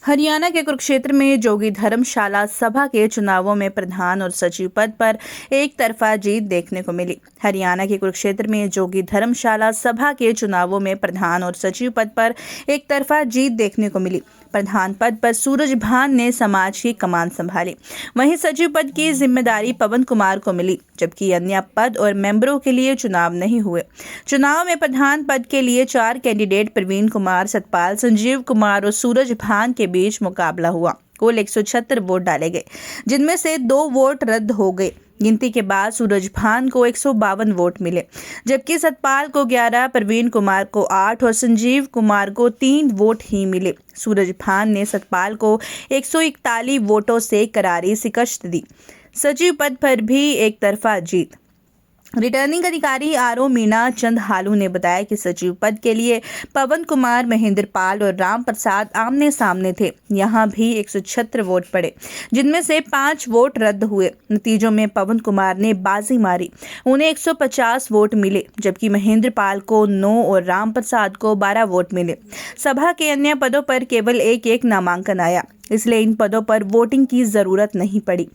हरियाणा के कुरुक्षेत्र में जोगी धर्मशाला सभा के चुनावों में प्रधान और सचिव पद पर एक तरफा जीत देखने को मिली। हरियाणा के कुरुक्षेत्र में जोगी धर्मशाला सभा के चुनावों में प्रधान और सचिव पद पर एक तरफा जीत देखने को मिली। प्रधान पद पर सूरज भान ने समाज की कमान संभाली, वहीं सचिव पद की जिम्मेदारी पवन कुमार को मिली, जबकि अन्य पद और मेंबरों के लिए चुनाव नहीं हुए। चुनाव में प्रधान पद के लिए 4 कैंडिडेट प्रवीण कुमार, सतपाल, संजीव कुमार और सूरज भान के बीच मुकाबला हुआ। कुल 176 वोट डाले गए, जिनमें से 2 वोट रद्द हो गए। गिनती के बाद सूरज भान को 152 वोट मिले, जबकि सतपाल को 11, प्रवीण कुमार को 8 और संजीव कुमार को 3 वोट ही मिले। सूरज भान ने सतपाल को 141 वोटों से करारी शिकस्त दी। सचिव पद पर भी एक तरफा जीत। रिटर्निंग अधिकारी आरओ मीना चंद हालू ने बताया कि सचिव पद के लिए पवन कुमार, महेंद्र पाल और राम प्रसाद आमने सामने थे। यहां भी 176 वोट पड़े, जिनमें से 5 वोट रद्द हुए। नतीजों में पवन कुमार ने बाजी मारी, उन्हें 150 वोट मिले, जबकि महेंद्र पाल को 9 और राम प्रसाद को 12 वोट मिले। सभा के अन्य पदों पर केवल एक नामांकन आया, इसलिए इन पदों पर वोटिंग की जरूरत नहीं पड़ी।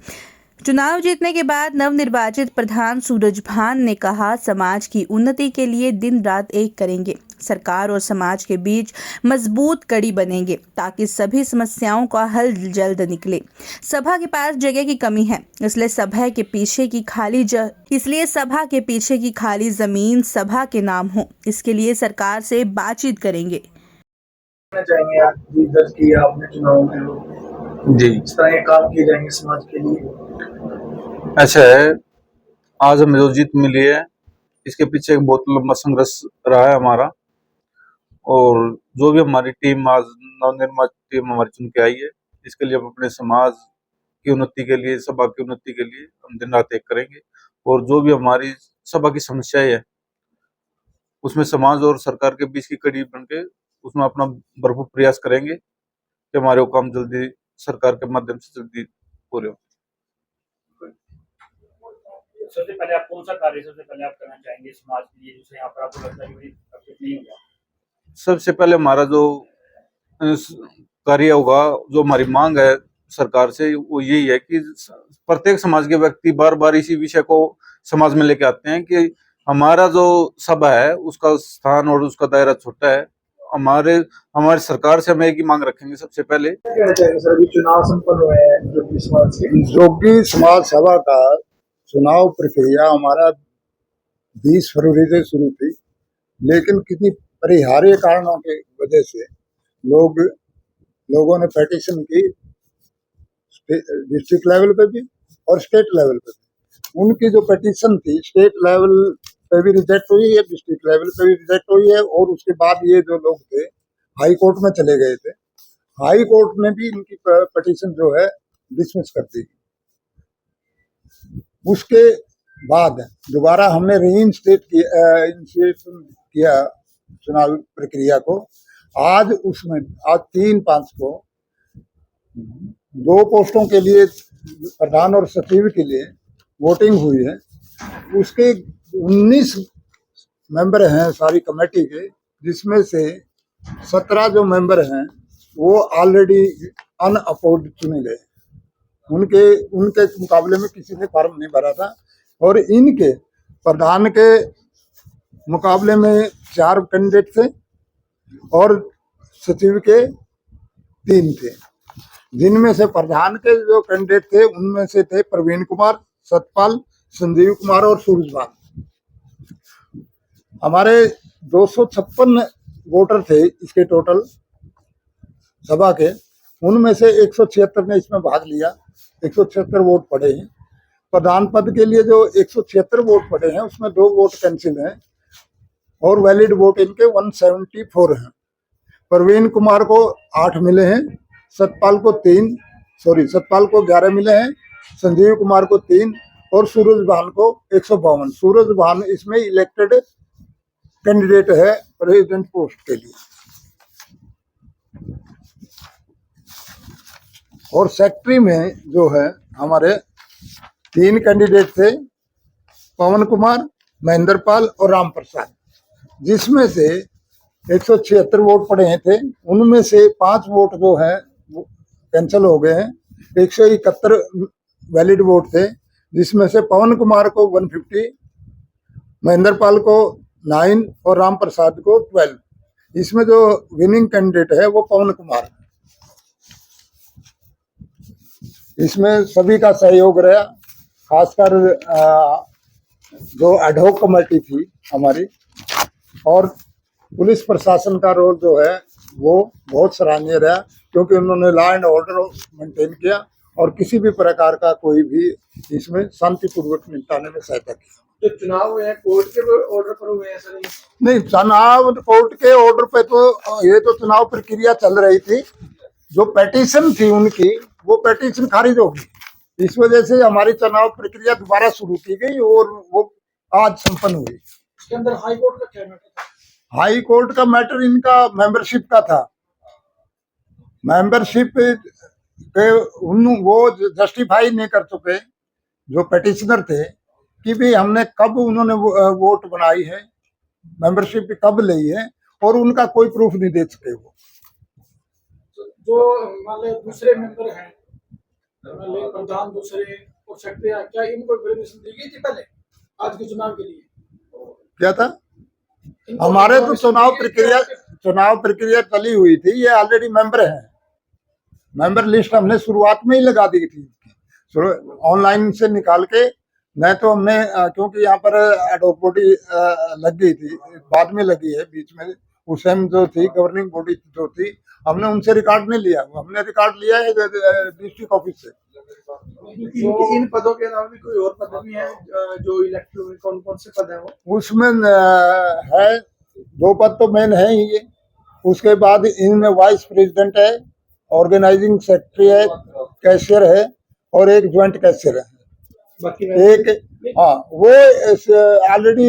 चुनाव जीतने के बाद नवनिर्वाचित प्रधान सूरज भान ने कहा, समाज की उन्नति के लिए दिन रात एक करेंगे। सरकार और समाज के बीच मजबूत कड़ी बनेंगे ताकि सभी समस्याओं का हल जल्द निकले। सभा के पास जगह की कमी है, इसलिए सभा के पीछे की खाली जमीन सभा के नाम हो, इसके लिए सरकार से बातचीत करेंगे। चाहेंगे आप दर्ज किया आपने चुनाव में जी, इस तरह के काम किए जाएंगे समाज के लिए। अच्छा है, आज हमें जो जीत मिली है इसके पीछे एक बहुत लंबा संघर्ष रहा है हमारा, और जो भी हमारी टीम आज नवनिर्मित टीम हमारी चुन के आई है, इसके लिए हम अपने समाज की उन्नति के लिए, सभा की उन्नति के लिए हम दिन रात एक करेंगे। और जो भी हमारी सभा की समस्याएं है उसमें समाज और सरकार के बीच की कड़ी बनके उसमें अपना भरपूर प्रयास करेंगे कि हमारे वो काम जल्दी सरकार के माध्यम से जल्दी पूरे हो। सबसे पहले आप कौन सा कार्य आप करना चाहेंगे समाज के लिए, जिससे यहाँ पर आपको लगता है कि नहीं होगा? सबसे पहले हमारा जो कार्य होगा, जो हमारी मांग है सरकार से, वो यही है कि प्रत्येक समाज के व्यक्ति बार बार इसी विषय को समाज में लेके आते हैं कि हमारा जो सभा है उसका स्थान और उसका दायरा छोटा है। हमारी सरकार से हम एक ही मांग रखेंगे। सबसे पहले चुनाव संपन्न हुए हैं जोगी समाज सभा का चुनाव प्रक्रिया हमारा 20 फरवरी से शुरू थी, लेकिन किसी परिहार्य कारणों के वजह से लोगों ने पेटिशन की डिस्ट्रिक्ट लेवल पे भी और स्टेट लेवल पे भी। उनकी जो पेटिशन थी स्टेट लेवल पे भी रिजेक्ट हुई है, डिस्ट्रिक्ट लेवल पे भी रिजेक्ट हुई है, और उसके बाद ये जो लोग थे हाई कोर्ट में चले गए थे। हाई कोर्ट ने भी इनकी पेटिशन जो है डिसमिस कर दी। उसके बाद दोबारा हमने रीइंस्टेट किया चुनाव प्रक्रिया को। आज 3/5 को 2 पोस्टों के लिए प्रधान और सचिव के लिए वोटिंग हुई है। उसके 19 मेंबर हैं सारी कमेटी के, जिसमें से 17 जो मेंबर हैं वो ऑलरेडी अनअपोज्ड चुने गए। उनके मुकाबले में किसी ने फॉर्म नहीं भरा था, और इनके प्रधान के मुकाबले में 4 कैंडिडेट थे और सचिव के 3 थे, जिनमें से प्रधान के जो कैंडिडेट थे उनमें से थे प्रवीण कुमार, सतपाल, संजीव कुमार और सूरज भान। हमारे 256 वोटर थे इसके टोटल सभा के, उनमें से 176 ने इसमें भाग लिया। 176 वोट पड़े हैं। प्रधान पद के लिए जो 176 वोट पड़े हैं उसमें 2 वोट कैंसिल हैं और वैलिड वोट इनके 174 हैं। प्रवीण कुमार को 8 मिले हैं, सतपाल को 11 मिले हैं, संजीव कुमार को 3 और सूरज भान को 152। सूरज भान इसमें इलेक्टेड कैंडिडेट है प्रेसिडेंट पोस्ट के लिए। और सेक्रेटरी में जो है हमारे 3 कैंडिडेट थे, पवन कुमार, महेंद्र पाल और राम प्रसाद, जिसमें से 176 वोट पड़े थे। उनमें से 5 वोट जो है कैंसिल हो गए हैं। 171 वैलिड वोट थे, जिसमें से पवन कुमार को 150, महेंद्र पाल को 9 और राम प्रसाद को 12। इसमें जो विनिंग कैंडिडेट है वो पवन कुमार है। इसमें सभी का सहयोग रहा, खासकर जो एडहॉक कमेटी थी हमारी, और पुलिस प्रशासन का रोल जो है वो बहुत सराहनीय रहा, क्योंकि उन्होंने लॉ एंड ऑर्डर मेंटेन किया और किसी भी प्रकार का कोई भी इसमें शांतिपूर्वक निपटाने में सहायता की। जो चुनाव हुए हैं कोर्ट के ऑर्डर पर हुए हैं सर? नहीं, चुनाव कोर्ट के ऑर्डर पे तो ये तो चुनाव प्रक्रिया चल रही थी। जो पेटिशन थी उनकी, वो पेटिशन खारिज होगी। इस वजह से हमारी चुनाव प्रक्रिया दोबारा शुरू की गई और वो आज संपन्न हुई। इसके अंदर हाई कोर्ट का क्या मैटर था? हाई कोर्ट का मैटर इनका मेंबरशिप का था। मेंबरशिप के वो जस्टिफाई नहीं कर चुके जो पेटिशनर थे कि भी हमने कब उन्होंने वोट बनाई है, मेंबरशिप कब ली है, और उनका कोई प्रूफ नहीं दे सके। वो जो मतलब दूसरे मेंबर हैं, मतलब प्रधान दूसरे हो सकते हैं, क्या इनको परमिशन दी गई थी पहले आज के चुनाव के लिए? क्या था? हमारे तो चुनाव प्रक्रिया चली हुई थी, ये ऑलरेडी मेंबर हैं। मेंबर लिस्ट हमने शुरुआत में ही लगा दी थी, ऑनलाइन से निकाल के। नहीं तो हमने, क्योंकि यहाँ पर एडहॉक बॉडी लग गई थी, बाद में लगी है, बीच में उस टाइम जो थी गवर्निंग बॉडी जो थी, हमने उनसे रिकॉर्ड नहीं लिया। हमने रिकॉर्ड लिया है डिस्ट्रिक्ट ऑफिस से। इन पदों के अलावा भी कोई और पद भी है जो इलेक्ट हुए? कौन कौन से पद है वो? उसमें है 2 पद तो मेन है ही ये। उसके बाद इनमें वाइस प्रेसिडेंट है, ऑर्गेनाइजिंग सेक्रेटरी है, कैशियर है और एक ज्वाइंट कैशियर है। बाकी एक, हाँ, वो ऑलरेडी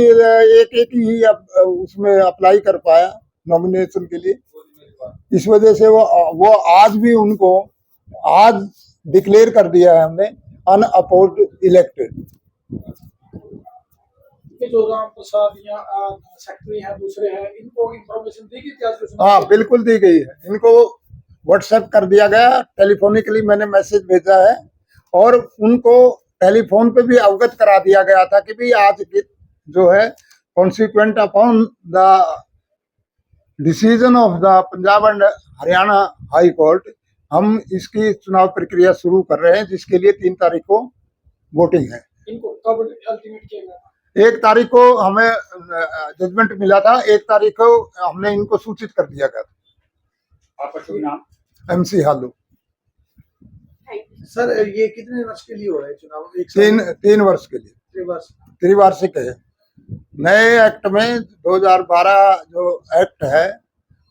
एक ही उसमें अप्लाई कर पाया नॉमिनेशन के लिए। इस वजह से वो आज भी उनको आज डिक्लेयर कर दिया है हमने अनअपोज्ड इलेक्टेड। जो राम प्रसाद या सेक्रेटरी है दूसरे हैं, इनको इंफॉर्मेशन दी गई थी? हाँ, बिल्कुल दी गई है। इनको व्हाट्सएप कर दिया गया, टेलीफोनिकली मैंने मैसेज भेजा है, और उनको टेलीफोन पे भी अवगत करा दिया गया था कि भी आज जो है consequent upon the decision of the Punjab and Haryana high court, हम इसकी चुनाव प्रक्रिया शुरू कर रहे हैं, जिसके लिए 3 तारीख को वोटिंग है। इनको कब अल्टीमेट किया गया? 1 तारीख को हमें जजमेंट मिला था, 1 तारीख को हमने इनको सूचित कर दिया गया था। आपका शुभ नाम? MC हालू। सर, ये कितने वर्ष के लिए हो रहा है चुनाव? 3 वर्ष के लिए त्रिवार्षिक है। नए एक्ट में 2012 जो एक्ट है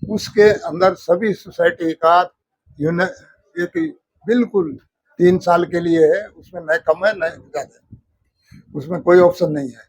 उसके अंदर सभी सोसाइटी का एक बिल्कुल 3 साल के लिए है। उसमें न कम है न ज्यादा, उसमें कोई ऑप्शन नहीं है।